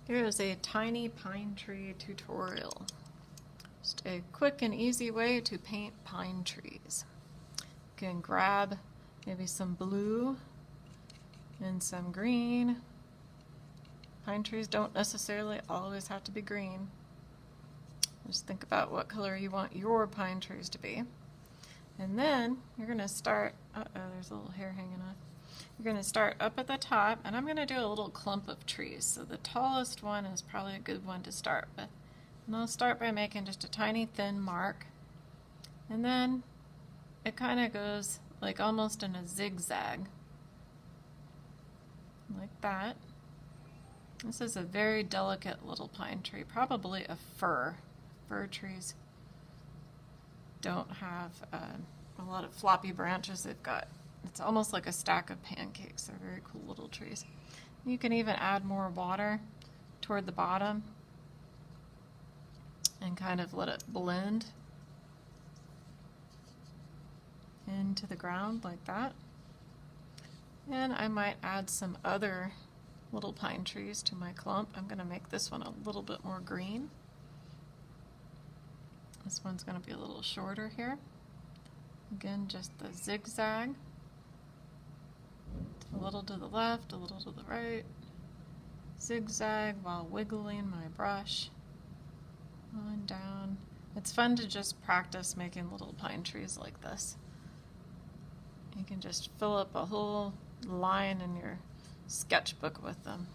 Here is a tiny pine tree tutorial. Just a quick and easy way to paint pine trees. You can grab maybe some blue and some green. Pine trees don't necessarily always have to be green. Just think about what color you want your pine trees to be. And then you're going to start, there's a little hair hanging off. You're going to start up at the top, and I'm going to do a little clump of trees. So the tallest one is probably a good one to start with. And I'll start by making just a tiny thin mark. And then it kind of goes like almost in a zigzag. Like that. This is a very delicate little pine tree, probably a fir. Fir trees don't have a lot of floppy branches. They've got, it's almost like a stack of pancakes. They're very cool little trees. You can even add more water toward the bottom and kind of let it blend into the ground like that. And I might add some other little pine trees to my clump. I'm going to make this one a little bit more green. This one's going to be a little shorter here. Again, just the zigzag. A little to the left, a little to the right. Zigzag while wiggling my brush on down. It's fun to just practice making little pine trees like this. You can just fill up a whole line in your sketchbook with them.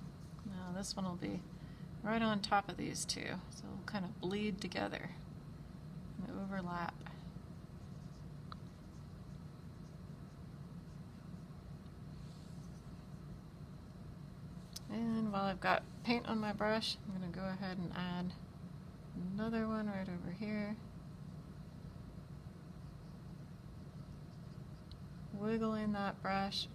Now this one will be right on top of these two, so it'll kind of bleed together and overlap. And while I've got paint on my brush, I'm going to go ahead and add another one right over here. Wiggling that brush.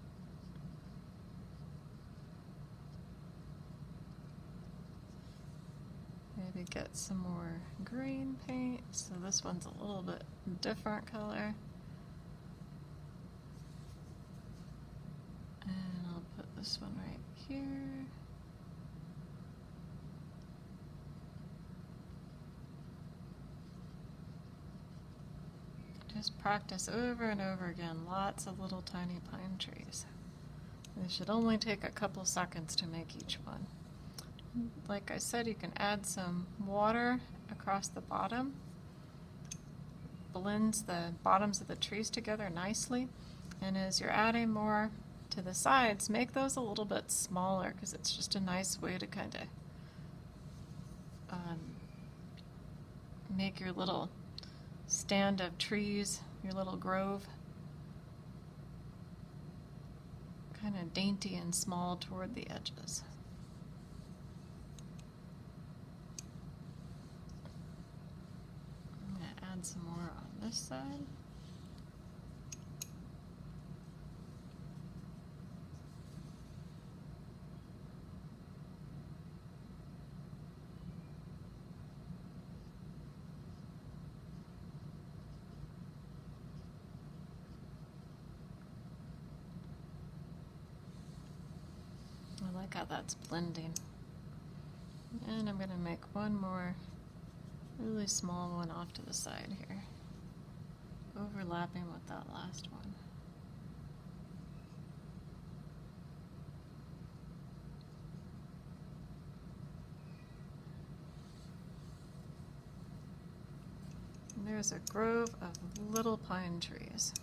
Maybe get some more green paint. So this one's a little bit different color. And I'll put this one right here. Just practice over and over again. Lots of little tiny pine trees. They should only take a couple seconds to make each one. Like I said, you can add some water across the bottom. Blends the bottoms of the trees together nicely. And as you're adding more to the sides, make those a little bit smaller because it's just a nice way to kind of make your little stand of trees, your little grove, kind of dainty and small toward the edges. I'm going to add some more on this side. I like how that's blending. And I'm going to make one more really small one off to the side here, overlapping with that last one. And there's a grove of little pine trees.